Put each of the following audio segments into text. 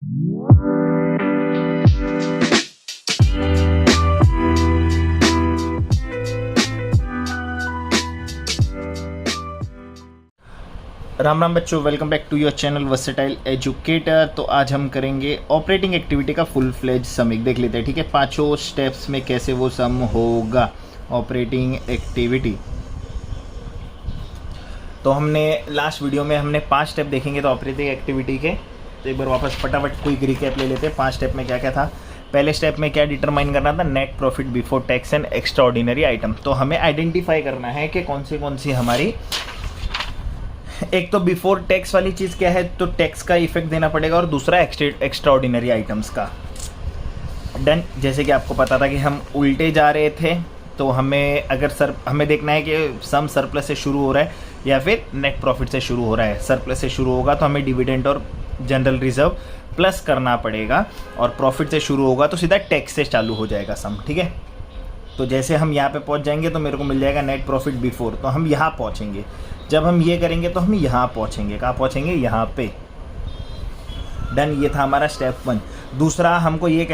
राम राम बच्चों, welcome back to your channel versatile educator. तो आज हम करेंगे ऑपरेटिंग एक्टिविटी का फुल फ्लेज सम। एक देख लेते हैं, ठीक है, पांचों स्टेप्स में कैसे वो सम होगा ऑपरेटिंग एक्टिविटी। तो हमने लास्ट वीडियो में हमने 5 स्टेप देखेंगे तो ऑपरेटिंग एक्टिविटी के। तो एक बार वापस फटाफट क्विक रिकैप ले लेते हैं। 5 स्टेप में क्या क्या था। पहले स्टेप में क्या डिटरमाइन करना था, net profit before tax and extra ordinary item. तो हमें आइडेंटिफाई करना है कि कौन सी हमारी, एक तो बिफोर टैक्स वाली चीज़ क्या है, तो टैक्स का इफेक्ट देना पड़ेगा, और दूसरा एक्स्ट्रा ऑर्डिनरी आइटम्स का। डन। जैसे कि आपको पता था कि हम उल्टे जा रहे थे, तो हमें अगर हमें देखना है कि सम सरप्लस से शुरू हो रहा है या फिर नेट प्रॉफिट से शुरू हो रहा है। सरप्लस से शुरू होगा तो हमें डिविडेंड और जनरल रिजर्व प्लस करना पड़ेगा, और प्रॉफिट से शुरू होगा तो सीधा टैक्स से चालू हो जाएगा सम, ठीक है। तो जैसे हम यहाँ पे पहुँच जाएंगे तो मेरे को मिल जाएगा नेट प्रॉफिट बिफोर, तो हम यहाँ पहुँचेंगे। जब हम ये करेंगे तो हम यहाँ पहुँचेंगे। कहाँ पहुँचेंगे? यहाँ पे। डन। ये था हमारा स्टेप 1। दूसरा, हमको ये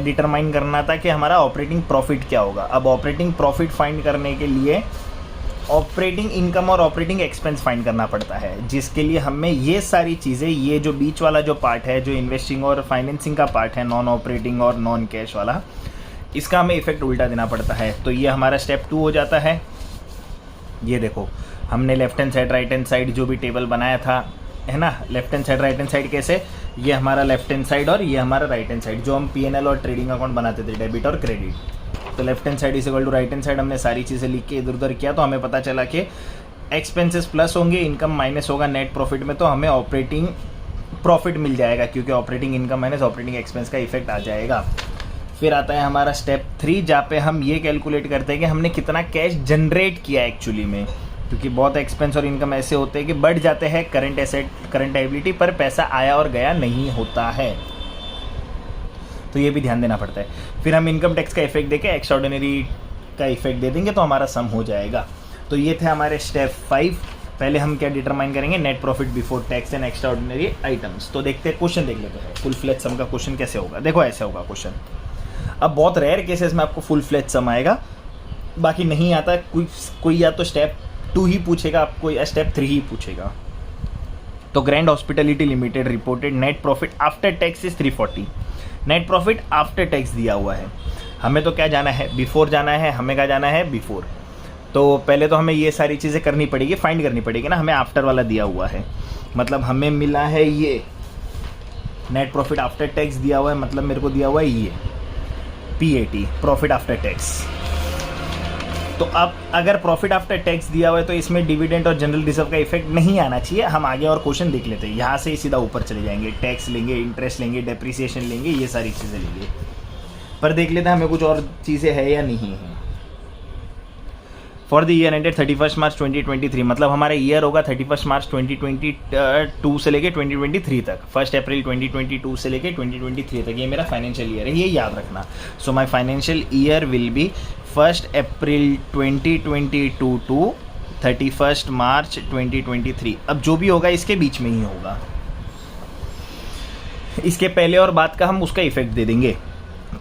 डिटरमाइन करना था कि हमारा ऑपरेटिंग प्रॉफिट क्या होगा। अब ऑपरेटिंग प्रॉफिट फाइंड करने के लिए ऑपरेटिंग इनकम और ऑपरेटिंग एक्सपेंस फाइंड करना पड़ता है, जिसके लिए हमें ये सारी चीज़ें, ये जो बीच वाला जो पार्ट है, जो इन्वेस्टिंग और फाइनेंसिंग का पार्ट है, नॉन ऑपरेटिंग और नॉन कैश वाला, इसका हमें इफेक्ट उल्टा देना पड़ता है। तो ये हमारा स्टेप 2 हो जाता है। ये देखो, हमने left hand side right hand side जो भी टेबल बनाया था, है ना, left hand side right hand side कैसे, ये हमारा लेफ्ट हैंड साइड और ये हमारा राइट हैंड साइड, जो हम पीएनएल और ट्रेडिंग अकाउंट बनाते थे, डेबिट और क्रेडिट। तो left hand side is equal to right hand side, हमने सारी चीज़ें लिख के इधर उधर किया, तो हमें पता चला कि एक्सपेंसेस प्लस होंगे, इनकम माइनस होगा नेट प्रॉफिट में, तो हमें ऑपरेटिंग प्रॉफिट मिल जाएगा, क्योंकि operating income minus operating expense का इफेक्ट आ जाएगा। फिर आता है हमारा स्टेप 3, जहाँ पे हम ये कैलकुलेट करते हैं कि हमने कितना कैश जनरेट किया एक्चुअली में, क्योंकि बहुत एक्सपेंस और इनकम ऐसे होते हैं कि बढ़ जाते हैं करंट एसेट करंट लायबिलिटी पर, पैसा आया और गया नहीं होता है, तो ये भी ध्यान देना पड़ता है। फिर हम इनकम टैक्स का इफेक्ट देके एक्स्ट्रा ऑर्डिनरी का इफेक्ट दे देंगे तो हमारा सम हो जाएगा। तो ये थे हमारे स्टेप 5। पहले हम क्या डिटरमाइन करेंगे, net profit before tax and extraordinary items. तो देखते हैं, क्वेश्चन देख लेते हैं फुल फ्लेज सम का क्वेश्चन कैसे होगा। देखो ऐसे होगा क्वेश्चन। अब बहुत रेयर केसेस में आपको फुल फ्लेज सम आएगा, बाकी नहीं आता। कोई या तो स्टेप 2 ही पूछेगा आपको या स्टेप 3 ही पूछेगा। तो grand hospitality limited reported net profit after tax is 340। Net profit after tax दिया हुआ है, हमें तो क्या जाना है, बिफोर जाना है। हमें क्या जाना है, बिफोर। तो पहले तो हमें ये सारी चीज़ें करनी पड़ेगी, फाइंड करनी पड़ेगी ना। हमें आफ्टर वाला दिया हुआ है, मतलब हमें मिला है ये नेट प्रॉफिट आफ्टर टैक्स दिया हुआ है, मतलब मेरे को दिया हुआ है ये PAT, प्रॉफिट आफ्टर टैक्स। तो अब अगर प्रॉफिट आफ्टर टैक्स दिया हुआ है तो इसमें डिविडेंड और जनरल रिजर्व का इफेक्ट नहीं आना चाहिए। हम आगे और क्वेश्चन देख लेते हैं, यहाँ से ही सीधा ऊपर चले जाएंगे। टैक्स लेंगे, इंटरेस्ट लेंगे, डेप्रिसिएशन लेंगे, ये सारी चीज़ें लेंगे। पर देख लेते हैं हमें कुछ और चीज़ें है या नहीं है। For the year ended 31 March 2023, मतलब हमारा ईयर होगा 31 मार्च 2022 से लेके 2023 तक। 1 अप्रैल 2022 से लेके 2023 तक ये मेरा फाइनेंशियल ईयर है, ये याद रखना। So my financial year will be 1 April 2022 to 31 March 2023। अब जो भी होगा इसके बीच में ही होगा, इसके पहले और बाद का हम उसका इफेक्ट दे देंगे।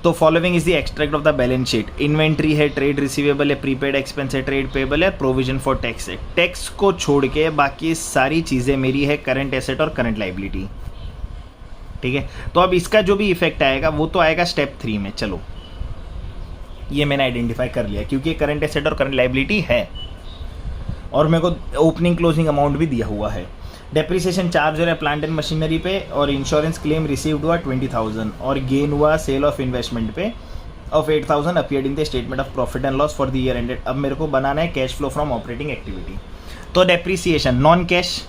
तो following is the extract of the balance sheet. Inventory है, ट्रेड रिसीवेबल है, प्रीपेड एक्सपेंस है, ट्रेड पेबल है, प्रोविजन फॉर टैक्स है। टैक्स को छोड़ के बाकी सारी चीज़ें मेरी है करंट एसेट और करंट लायबिलिटी, ठीक है। तो अब इसका जो भी इफेक्ट आएगा वो तो आएगा स्टेप 3 में। चलो ये मैंने आइडेंटिफाई कर लिया, क्योंकि करंट एसेट और करंट लायबिलिटी है, और मेरे को ओपनिंग क्लोजिंग अमाउंट भी दिया हुआ है। डेप्रिसिएशन चार्ज हो रहा है प्लांट एंड मशीनरी पे, और इंश्योरेंस क्लेम रिसीव्ड हुआ 20,000, और गेन हुआ सेल ऑफ इन्वेस्टमेंट पे of 8,000 appeared in the statement of profit and loss for the year ended. अब मेरे को बनाना है cash flow from operating activity. तो डेप्रिसिएशन नॉन कैश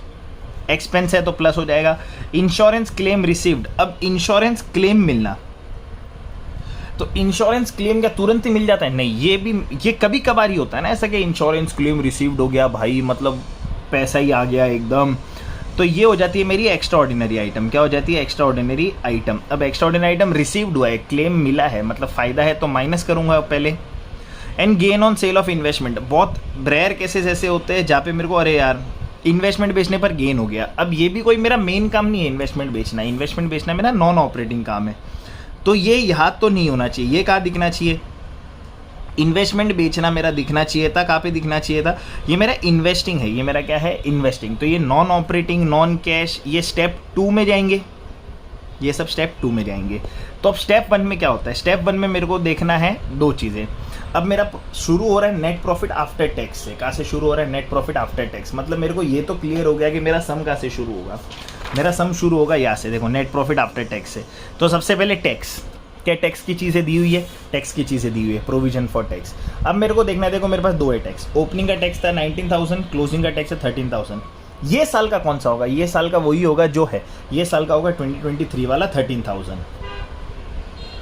एक्सपेंस है तो प्लस हो जाएगा। इंश्योरेंस क्लेम रिसीव्ड, अब इंश्योरेंस क्लेम मिलना, तो इंश्योरेंस क्लेम क्या तुरंत ही मिल जाता है? नहीं, ये कभी कभार ही होता है ना ऐसा कि इंश्योरेंस क्लेम रिसीव्ड हो गया भाई, मतलब पैसा ही आ गया एकदम। तो ये हो जाती है मेरी एक्स्ट्रा ऑर्डिनरी आइटम। क्या हो जाती है? Extra ordinary item. अब एक्स्ट्रा ऑर्डिनरी आइटम रिसीव्ड हुआ है, क्लेम मिला है, मतलब फ़ायदा है, तो माइनस करूँगा पहले। And gain on sale of investment, बहुत रेयर केसेस ऐसे होते हैं जहाँ पे मेरे को अरे यार इन्वेस्टमेंट बेचने पर गेन हो गया। अब ये भी कोई मेरा मेन काम नहीं है इन्वेस्टमेंट बेचना, इन्वेस्टमेंट बेचना मेरा नॉन ऑपरेटिंग काम है, तो ये यहाँ तो नहीं होना चाहिए। ये कहाँ दिखना चाहिए, इन्वेस्टमेंट बेचना मेरा दिखना चाहिए था, कहाँ पे दिखना चाहिए था, ये मेरा इन्वेस्टिंग है, ये मेरा क्या है, इन्वेस्टिंग। तो ये नॉन ऑपरेटिंग, नॉन कैश, ये स्टेप 2 में जाएंगे, ये सब स्टेप 2 में जाएंगे। तो अब स्टेप 1 में क्या होता है, स्टेप 1 में मेरे को देखना है 2 चीज़ें। अब मेरा शुरू हो रहा है नेट प्रॉफिट आफ्टर टैक्स से। कहाँ से शुरू हो रहा है, नेट प्रॉफिट आफ्टर टैक्स। मतलब मेरे को ये तो क्लियर हो गया कि मेरा सम कहाँ से शुरू होगा, मेरा सम शुरू होगा यहाँ से, देखो नेट प्रॉफिट आफ्टर टैक्स से। तो सबसे पहले टैक्स, क्या टैक्स की चीज़ें दी हुई है, टैक्स की चीज़ें दी हुई है, प्रोविजन फॉर टैक्स। अब मेरे को देखना है, देखो मेरे पास 2 है टैक्स, ओपनिंग का टैक्स था 19,000, क्लोजिंग का टैक्स है 13,000। ये साल का कौन सा होगा, ये साल का वही होगा जो है, ये साल का होगा 2023 वाला 13,000,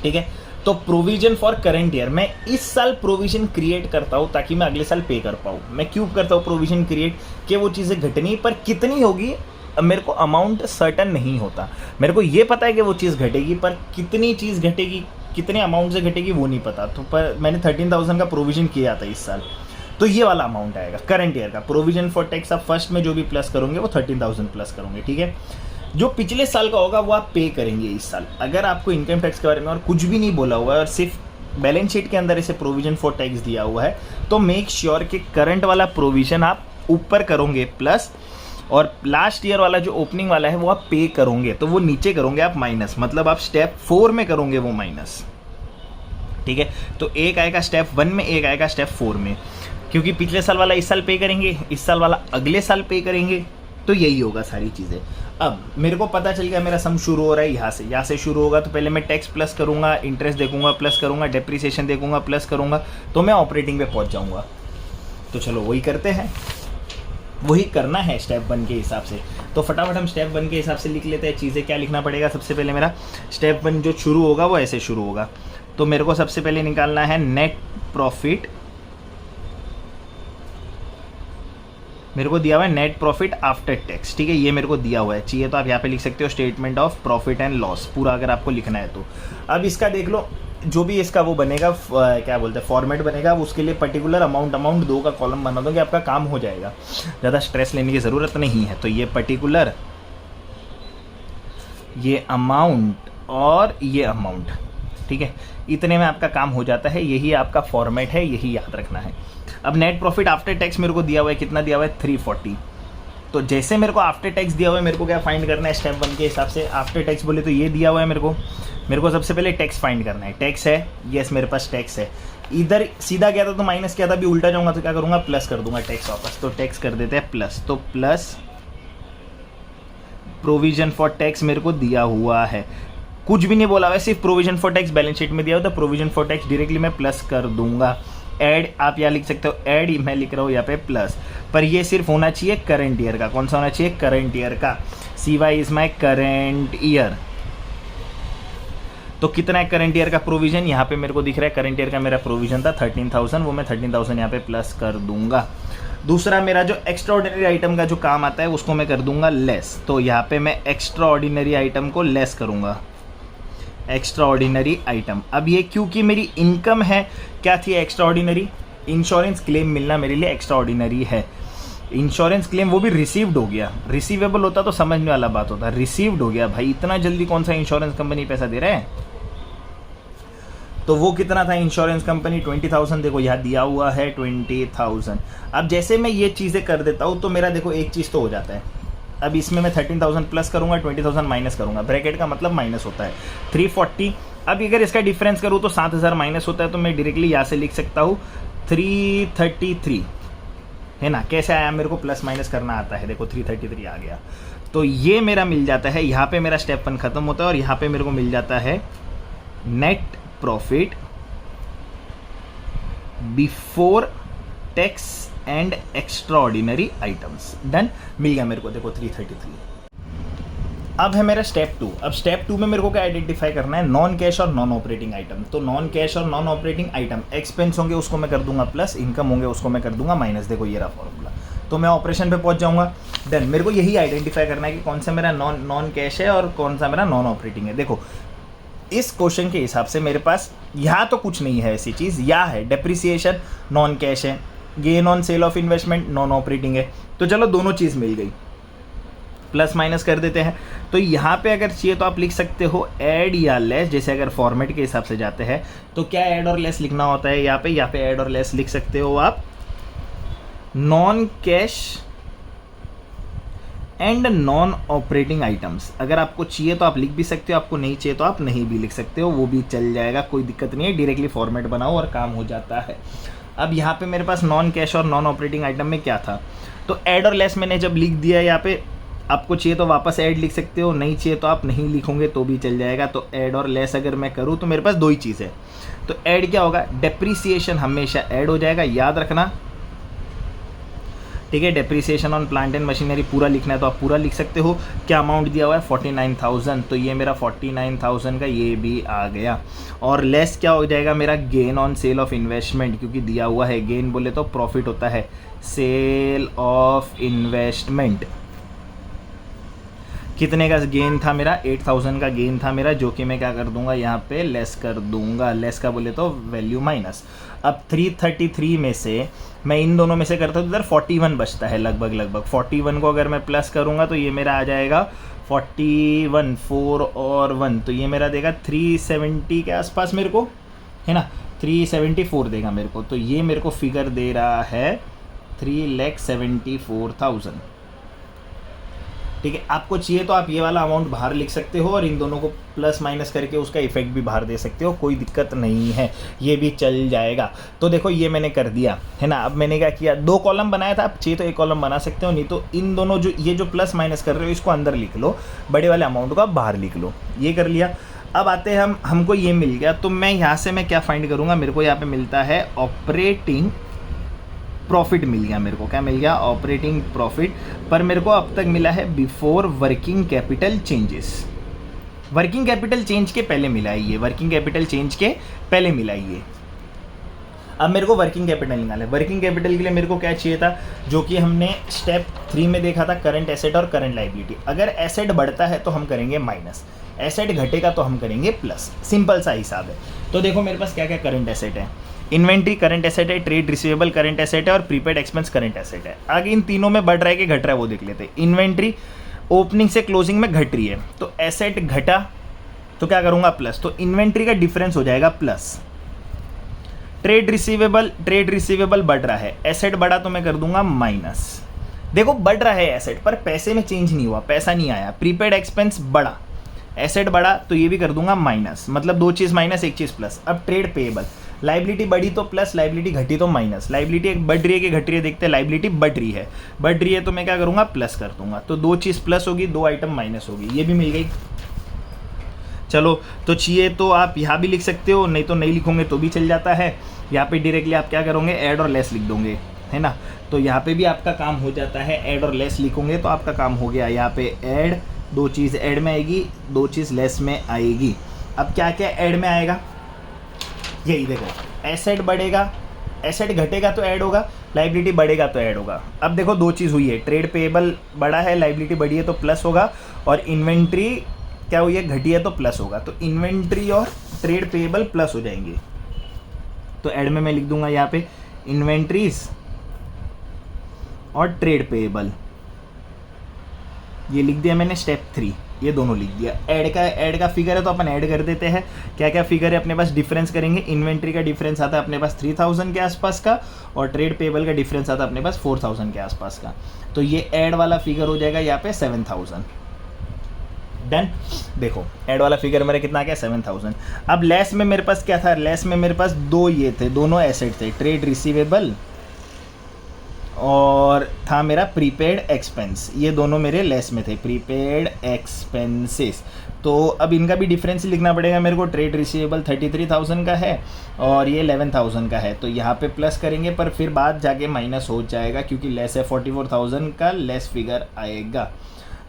ठीक है। तो प्रोविजन फॉर करंट ईयर, मैं इस साल प्रोविजन क्रिएट करता हूँ ताकि मैं अगले साल पे कर पाऊँ। मैं क्यों करता हूँ प्रोविजन क्रिएट, कि वो चीज़ें घटनी, पर कितनी होगी मेरे को अमाउंट सर्टन नहीं होता। मेरे को ये पता है कि वो चीज़ घटेगी, पर कितनी चीज़ घटेगी, कितने अमाउंट से घटेगी वो नहीं पता। तो पर मैंने 13,000 का प्रोविजन किया था इस साल, तो ये वाला अमाउंट आएगा करंट ईयर का। प्रोविजन फॉर टैक्स आप फर्स्ट में जो भी प्लस करोगे वो 13,000 प्लस करोगे, ठीक है। जो पिछले साल का होगा वो आप पे करेंगे इस साल। अगर आपको इनकम टैक्स के बारे में और कुछ भी नहीं बोला हुआ है और सिर्फ बैलेंस शीट के अंदर इसे प्रोविजन फॉर टैक्स दिया हुआ है, तो मेक श्योर कि करंट वाला प्रोविजन आप ऊपर करोगे प्लस, और लास्ट ईयर वाला जो ओपनिंग वाला है वो आप पे करोगे, तो वो नीचे करोगे आप माइनस, मतलब आप स्टेप 4 में करोगे वो माइनस, ठीक है। तो एक आएगा स्टेप 1 में, एक आएगा स्टेप 4 में, क्योंकि पिछले साल वाला इस साल पे करेंगे, इस साल वाला अगले साल पे करेंगे, तो यही होगा सारी चीज़ें। अब मेरे को पता चल गया मेरा सम शुरू हो रहा है यहाँ से शुरू होगा, तो पहले मैं टैक्स प्लस करूँगा, इंटरेस्ट देखूंगा प्लस करूँगा, डेप्रिसिएशन देखूंगा प्लस करूँगा, तो मैं ऑपरेटिंग पे पहुँच जाऊँगा। तो चलो वही करते हैं, वही करना है स्टेप 1 के हिसाब से। तो फटाफट हम स्टेप 1 के हिसाब से लिख लेते हैं चीज़ें। क्या लिखना पड़ेगा, सबसे पहले मेरा स्टेप 1 जो शुरू होगा वो ऐसे शुरू होगा। तो मेरे को सबसे पहले निकालना है नेट प्रॉफिट, मेरे को दिया हुआ है नेट प्रॉफिट आफ्टर टैक्स, ठीक है, ये मेरे को दिया हुआ है। चाहिए तो आप यहाँ पे लिख सकते हो statement of profit and loss, पूरा अगर आपको लिखना है तो। अब इसका देख लो, जो भी इसका वो बनेगा, क्या बोलते हैं, फॉर्मेट बनेगा, उसके लिए पर्टिकुलर अमाउंट 2 का कॉलम बना दोगे, आपका काम हो जाएगा, ज़्यादा स्ट्रेस लेने की ज़रूरत नहीं है। तो ये पर्टिकुलर, ये अमाउंट और ये अमाउंट, ठीक है, इतने में आपका काम हो जाता है। यही आपका फॉर्मेट है, यही याद रखना है। अब नेट प्रॉफिट आफ्टर टैक्स मेरे को दिया हुआ है, कितना दिया हुआ है, 340। तो जैसे मेरे को आफ्टर टैक्स दिया हुआ है, मेरे को क्या फाइंड करना है स्टेप 1 के हिसाब से। आफ्टर टैक्स बोले तो ये दिया हुआ है मेरे को सबसे पहले टैक्स फाइंड करना है। टैक्स है, यस मेरे पास टैक्स है। इधर सीधा गया था तो माइनस किया था, अभी उल्टा जाऊंगा तो क्या करूंगा, प्लस कर दूंगा टैक्स वापस। तो टैक्स कर देते हैं प्लस, तो प्लस प्रोविजन फॉर टैक्स मेरे को दिया हुआ है, कुछ भी नहीं बोला हुआ है, सिर्फ provision for tax balance sheet में दिया हुआ, तो प्रोविजन फॉर टैक्स डायरेक्टली मैं प्लस कर दूंगा। ऐड आप यहाँ लिख सकते हो ऐड, मैं लिख रहा हूँ यहाँ पे प्लस, पर ये सिर्फ होना चाहिए करंट ईयर का। कौन सा होना चाहिए, करंट ईयर का। CY is my current year. तो कितना है करंट ईयर का प्रोविजन, यहाँ पे मेरे को दिख रहा है करंट ईयर का मेरा प्रोविजन था 13,000, वो मैं 13,000 यहाँ पे प्लस कर दूंगा। दूसरा मेरा जो एक्स्ट्रा ऑर्डिनरी आइटम का जो काम आता है उसको मैं कर दूंगा लेस। तो यहाँ पे मैं एक्स्ट्रा ऑर्डिनरी आइटम को लेस करूंगा, एक्स्ट्रा ऑर्डिनरी आइटम। अब ये क्योंकि मेरी इनकम है, क्या थी एक्स्ट्रा ऑर्डिनरी, इंश्योरेंस क्लेम मिलना मेरे लिए एक्स्ट्रा ऑर्डिनरी है। इंश्योरेंस क्लेम वो भी रिसीव्ड हो गया, रिसीवेबल होता तो समझने वाला बात होता, रिसीव्ड हो गया। भाई इतना जल्दी कौन सा इंश्योरेंस कंपनी पैसा दे रहा है। तो वो कितना था इंश्योरेंस कंपनी, 20,000, देखो यहाँ दिया हुआ है 20,000। अब जैसे मैं ये चीज़ें कर देता हूँ तो मेरा देखो एक चीज़ तो हो जाता है। अब इसमें मैं 13,000 प्लस करूंगा, 20,000 माइनस करूंगा, ब्रैकेट का मतलब माइनस होता है 340। अब अगर इसका डिफरेंस करूँ तो 7,000 माइनस होता है, तो मैं डायरेक्टली यहाँ से लिख सकता हूँ 333, है ना। कैसे आया, मेरे को प्लस माइनस करना आता है, देखो 333 आ गया। तो ये मेरा मिल जाता है, यहाँ पे मेरा स्टेप 1 खत्म होता है, और यहाँ पे मेरे को मिल जाता है net profit before tax and extraordinary items. Done, मिल गया मेरे को, देखो 333। अब है मेरा स्टेप 2। अब स्टेप 2 में मेरे को क्या आइडेंटिफाई करना है, नॉन कैश और नॉन ऑपरेटिंग आइटम। तो नॉन कैश और नॉन ऑपरेटिंग आइटम, एक्सपेंस होंगे उसको मैं कर दूंगा प्लस, इनकम होंगे उसको मैं कर दूंगा माइनस। देखो ये रहा फॉर्मूला, तो मैं ऑपरेशन पे पहुंच जाऊंगा। देन मेरे को यही आइडेंटिफाई करना है कि कौन सा मेरा नॉन कैश है और कौन सा मेरा नॉन ऑपरेटिंग है। देखो इस क्वेश्चन के हिसाब से मेरे पास यहाँ तो कुछ नहीं है ऐसी चीज़, या है डेप्रिसिएशन नॉन कैश है, gain on sale of investment non operating है, तो चलो दोनों चीज़ मिल गई, प्लस माइनस कर देते हैं। तो यहाँ पे अगर चाहिए तो आप लिख सकते हो ऐड या लेस, जैसे अगर फॉर्मेट के हिसाब से जाते हैं तो क्या ऐड और लेस लिखना होता है यहाँ पे ऐड और लेस लिख सकते हो आप, non cash and non operating items. अगर आपको चाहिए तो आप लिख भी सकते हो, आपको नहीं चाहिए तो आप नहीं भी लिख सकते हो, वो भी चल जाएगा, कोई दिक्कत नहीं है, डायरेक्टली फॉर्मेट बनाओ और काम हो जाता है। अब यहाँ पे मेरे पास नॉन कैश और नॉन ऑपरेटिंग आइटम में क्या था, तो ऐड और लेस मैंने जब लिख दिया यहाँ पे, आपको चाहिए तो वापस ऐड लिख सकते हो, नहीं चाहिए तो आप नहीं लिखोगे तो भी चल जाएगा। तो ऐड और लेस अगर मैं करूँ तो मेरे पास दो ही चीज़ है, तो ऐड क्या होगा, डेप्रीसिएशन हमेशा ऐड हो जाएगा, याद रखना, ठीक है। Depreciation on plant and machinery पूरा लिखना है तो आप पूरा लिख सकते हो। क्या अमाउंट दिया हुआ है 49,000, तो ये मेरा 49,000 का ये भी आ गया। और लेस क्या हो जाएगा मेरा, gain on sale of investment, क्योंकि दिया हुआ है, गेन बोले तो प्रॉफिट होता है, सेल ऑफ इन्वेस्टमेंट कितने का गेन था मेरा, 8,000 का गेन था मेरा, जो कि मैं क्या कर दूंगा यहाँ पे लेस कर दूंगा, लेस का बोले तो वैल्यू माइनस। अब 333 में से मैं इन दोनों में से करता हूँ तो इधर 41 बचता है लगभग 41 को अगर मैं प्लस करूँगा तो ये मेरा आ जाएगा 41, 4 और 1, तो ये मेरा देगा 370 के आसपास मेरे को, है ना, 374 देगा मेरे को। तो ये मेरे को फिगर दे रहा है 3,74,000, ठीक है। आपको चाहिए तो आप ये वाला अमाउंट बाहर लिख सकते हो और इन दोनों को प्लस माइनस करके उसका इफेक्ट भी बाहर दे सकते हो, कोई दिक्कत नहीं है, ये भी चल जाएगा। तो देखो ये मैंने कर दिया है ना। अब मैंने क्या किया, दो कॉलम बनाया था, आप चाहिए तो एक कॉलम बना सकते हो, नहीं तो इन दोनों जो ये जो प्लस माइनस कर रहे हो इसको अंदर लिख लो, बड़े वाले अमाउंट को आप बाहर लिख लो, ये कर लिया। अब आते हैं हमको ये मिल गया, तो मैं यहाँ से मैं क्या फाइंड करूँगा, मेरे को यहाँ पे मिलता है ऑपरेटिंग प्रॉफिट मिल गया, मेरे को क्या मिल गया, ऑपरेटिंग प्रॉफिट, पर मेरे को अब तक मिला है before working capital changes, working capital change के पहले मिला है ये, वर्किंग कैपिटल चेंज के पहले मिला है ये। अब मेरे को वर्किंग कैपिटल निकालना है, वर्किंग कैपिटल के लिए मेरे को क्या चाहिए था, जो कि हमने स्टेप 3 में देखा था, करंट एसेट और करंट लायबिलिटी। अगर एसेट बढ़ता है तो हम करेंगे माइनस, एसेट घटेगा तो हम करेंगे प्लस, सिंपल सा हिसाब है। तो देखो मेरे पास क्या क्या करंट एसेट है, इन्वेंट्री करंट एसेट है, ट्रेड रिसीवेबल करंट एसेट है और प्रीपेड एक्सपेंस करंट एसेट है। आगे इन तीनों में बढ़ रहा है कि घट रहा है वो देख लेते हैं। इन्वेंट्री ओपनिंग से क्लोजिंग में घट रही है, तो एसेट घटा तो क्या करूंगा प्लस, तो इन्वेंट्री का डिफरेंस हो जाएगा प्लस। ट्रेड रिसीवेबल बढ़ रहा है, एसेट बढ़ा तो मैं कर दूंगा माइनस। देखो बढ़ रहा है एसेट पर पैसे में चेंज नहीं हुआ, पैसा नहीं आया। प्रीपेड एक्सपेंस बढ़ा, एसेट बढ़ा तो ये भी कर दूंगा माइनस, मतलब दो चीज़ माइनस एक चीज़ प्लस। अब ट्रेड पेएबल, लाइबिलिटी बढ़ी तो प्लस, लाइबिलिटी घटी तो माइनस। लाइबिलिटी बढ़ रही है कि घट रही है देखते हैं, लाइबिलिटी बढ़ रही है तो मैं क्या करूँगा प्लस कर दूंगा, तो दो चीज़ प्लस होगी, दो आइटम माइनस होगी, ये भी मिल गई। चलो तो चाहिए तो आप यहाँ भी लिख सकते हो, नहीं तो नहीं लिखोगे तो भी चल जाता है। यहाँ पे डायरेक्टली आप क्या करोगे, ऐड और लेस लिख दोगे, है ना, तो यहाँ पे भी आपका काम हो जाता है। ऐड और लेस लिखोगे तो आपका काम हो गया। यहाँ पे ऐड, दो चीज़ ऐड में आएगी, दो चीज़ लेस में आएगी। अब क्या क्या ऐड में आएगा, यही देखो, एसेट बढ़ेगा, एसेट घटेगा तो ऐड होगा, लाइबिलिटी बढ़ेगा तो ऐड होगा। अब देखो दो चीज़ हुई है, ट्रेड पेएबल बढ़ा है, लाइबिलिटी बढ़ी है तो प्लस होगा, और इन्वेंट्री क्या हुई है, घटी है तो प्लस होगा। तो इन्वेंट्री और ट्रेड पेएबल प्लस हो जाएंगे, तो ऐड में मैं लिख दूंगा यहाँ पे इन्वेंट्रीज और ट्रेड पेएबल, ये लिख दिया मैंने स्टेप 3, ये दोनों लिख दिया। ऐड का फिगर है तो अपन ऐड कर देते हैं। क्या क्या फिगर है अपने पास, डिफरेंस करेंगे। इन्वेंट्री का डिफरेंस आता है अपने पास 3000 के आसपास का, और ट्रेड पेएबल का डिफरेंस आता है अपने पास 4000 के आसपास का। तो ये ऐड वाला फिगर हो जाएगा यहाँ पे 7000। डन। देखो ऐड वाला फिगर मेरा कितना आ गया, 7000। अब लेस में मेरे पास क्या था, लेस में मेरे पास दो ये थे, दोनों एसेट थे, ट्रेड रिसीवेबल और था मेरा प्रीपेड एक्सपेंस, ये दोनों मेरे लेस में थे, प्रीपेड एक्सपेंसेस। तो अब इनका भी डिफरेंस लिखना पड़ेगा मेरे को। ट्रेड रिसीवेबल 33,000 का है और ये 11,000 का है, तो यहाँ पे प्लस करेंगे पर फिर बाद जाके माइनस हो जाएगा क्योंकि लेस है, 44,000 का लेस फिगर आएगा।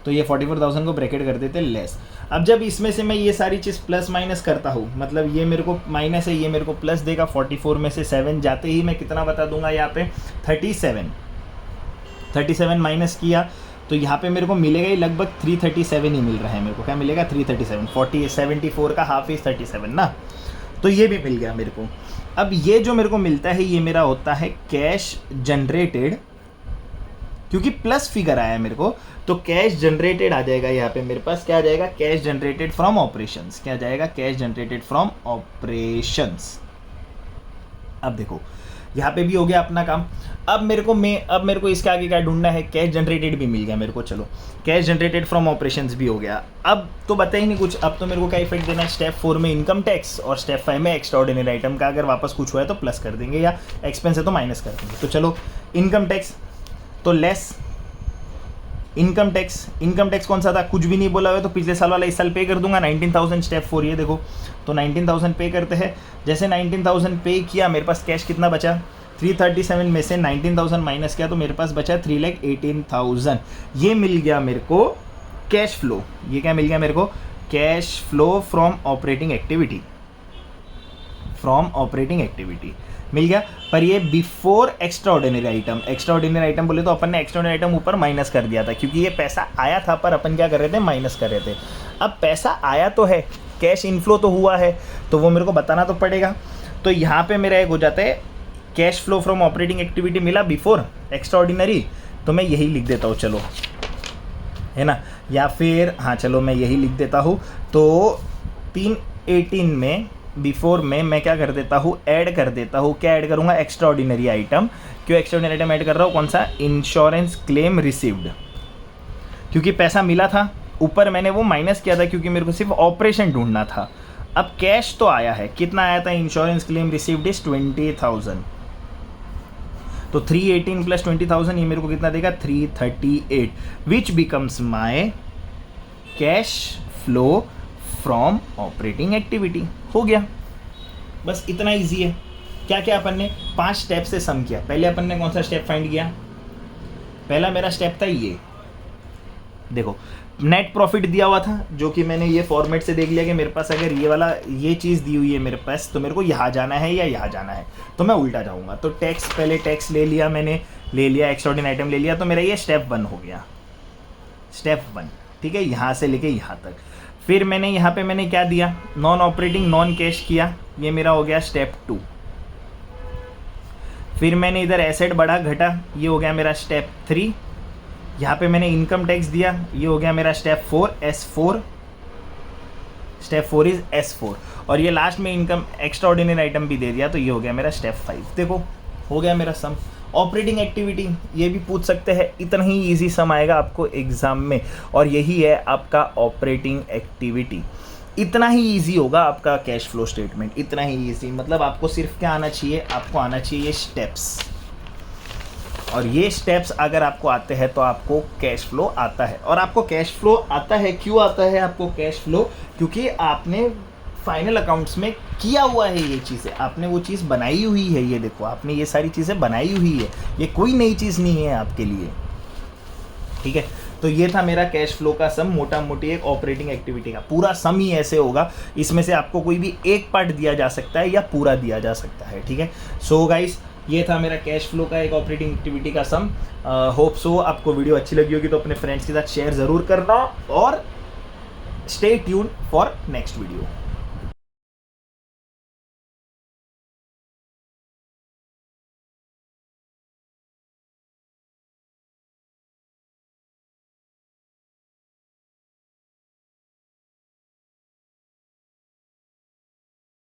तो ये 44,000 को ब्रैकेट कर देते लेस। अब जब इसमें से मैं ये सारी चीज़ प्लस माइनस करता हूँ, मतलब ये मेरे को माइनस है, ये मेरे को प्लस देगा। 44 में से 7 जाते ही मैं कितना बता दूंगा यहाँ पे 37 माइनस किया तो यहाँ पे मेरे को मिलेगा ही लगभग 337 ही मिल रहा है मेरे को। क्या मिलेगा 337, 74 का हाफ इज 37 ना। तो ये भी मिल गया मेरे को। अब ये जो मेरे को मिलता है ये मेरा होता है कैश जनरेटेड, क्योंकि प्लस फिगर आया है मेरे को, तो कैश जनरेटेड आ जाएगा यहाँ पे मेरे पास। क्या आ जाएगा? Cash generated from operations. क्या आ जाएगा? Cash generated from operations. अब देखो यहाँ पे भी हो गया अपना काम। अब मेरे को इसके आगे क्या ढूंढना है? कैश जनरेटेड भी मिल गया मेरे को, चलो कैश जनरेटेड फ्रॉम ऑपरेशंस भी हो गया। अब तो बता ही नहीं कुछ, अब तो मेरे को क्या इफेक्ट देना है? स्टेप 4 में इनकम टैक्स और स्टेप 5 में एक्स्ट्राऑर्डिनरी आइटम का अगर वापस कुछ हुआ है तो प्लस कर देंगे, या एक्सपेंस है तो माइनस कर देंगे। तो चलो इनकम टैक्स तो लेस इनकम टैक्स कौन सा था? कुछ भी नहीं बोला हुआ, तो पिछले साल वाला इस साल पे कर दूंगा 19,000 स्टेप 4। ये देखो तो 19,000 पे करते हैं। जैसे 19,000 पे किया, मेरे पास कैश कितना बचा? 337 में से 19,000 माइनस किया तो मेरे पास बचा 3,18,000। ये मिल गया मेरे को कैश फ्लो। ये क्या मिल गया मेरे को? Cash flow from operating activity, मिल गया। पर ये बिफोर एक्स्ट्राऑर्डिनरी आइटम बोले तो अपन ने एक्स्ट्राऑर्डिनरी आइटम ऊपर माइनस कर दिया था, क्योंकि ये पैसा आया था पर अपन क्या कर रहे थे? माइनस कर रहे थे। अब पैसा आया तो है, कैश इनफ्लो तो हुआ है, तो वो मेरे को बताना तो पड़ेगा। तो यहाँ पे मेरा एक हो जाता है cash flow from operating activity मिला बिफोर एक्स्ट्राऑर्डिनरी, तो मैं यही लिख देता हूँ, चलो, है ना, या फिर हाँ चलो मैं यही लिख देता हूँ। तो 318 में बिफोर में मैं क्या कर देता हूँ? ऐड कर देता हूँ। क्या ऐड करूँगा? Extraordinary item. क्यों एक्स्ट्राऑर्डिनरी आइटम ऐड कर रहा हूँ? कौन सा? इंश्योरेंस क्लेम रिसीव्ड, क्योंकि पैसा मिला था, ऊपर मैंने वो माइनस किया था क्योंकि मेरे को सिर्फ ऑपरेशन ढूंढना था। अब कैश तो आया है, कितना आया था? इंश्योरेंस क्लेम रिसीव्ड इज 20,000, तो 318 प्लस 20,000 ये मेरे को कितना देगा? 338, which becomes my cash flow from operating activity. हो गया, बस इतना इजी है। क्या क्या अपन ने 5 स्टेप से सम किया। पहले अपन ने कौन सा स्टेप फाइंड किया? पहला मेरा स्टेप था ये, देखो नेट प्रॉफिट दिया हुआ था, जो कि मैंने ये फॉर्मेट से देख लिया कि मेरे पास अगर ये चीज़ दी हुई है मेरे पास, तो मेरे को यहाँ जाना है या यहाँ जाना है, तो मैं उल्टा जाऊँगा। तो टैक्स, पहले टैक्स ले लिया मैंने, एक्स्ट्राऑर्डिनरी आइटम ले लिया, तो मेरा ये स्टेप 1 हो गया, स्टेप 1, ठीक है, यहाँ से लेके यहाँ तक। फिर मैंने यहाँ पे मैंने क्या दिया? नॉन ऑपरेटिंग नॉन कैश किया, ये मेरा हो गया स्टेप 2। फिर मैंने इधर एसेट बढ़ा घटा, ये हो गया मेरा स्टेप 3। यहाँ पे मैंने इनकम टैक्स दिया, ये हो गया मेरा step 4, S4। Step 4 is S4। और ये लास्ट में इनकम एक्स्ट्राऑर्डिनरी आइटम भी दे दिया, तो ये हो गया मेरा स्टेप 5। देखो हो गया मेरा सम। ऑपरेटिंग एक्टिविटी ये भी पूछ सकते हैं, इतना ही इजी सम आएगा आपको एग्जाम में, और यही है आपका ऑपरेटिंग एक्टिविटी। इतना ही इजी होगा आपका कैश फ्लो स्टेटमेंट, इतना ही इजी। मतलब आपको सिर्फ क्या आना चाहिए? आपको आना चाहिए स्टेप्स, और ये स्टेप्स अगर आपको आते हैं तो आपको कैश फ्लो आता है। और आपको कैश फ्लो आता है, क्यों आता है आपको कैश फ्लो? क्योंकि आपने फाइनल अकाउंट्स में किया हुआ है ये चीज़ें, आपने वो चीज़ बनाई हुई है। ये देखो आपने ये सारी चीज़ें बनाई हुई है, ये कोई नई चीज़ नहीं है आपके लिए, ठीक है। तो ये था मेरा कैश फ्लो का सम, मोटा मोटी एक ऑपरेटिंग एक्टिविटी का। पूरा सम ही ऐसे होगा, इसमें से आपको कोई भी एक पार्ट दिया जा सकता है या पूरा दिया जा सकता है, ठीक है। सो गाइस ये था मेरा कैश फ्लो का एक ऑपरेटिंग एक्टिविटी का सम। होप सो आपको वीडियो अच्छी लगी होगी, तो अपने फ्रेंड्स के साथ शेयर ज़रूर करना, और stay tune for next video.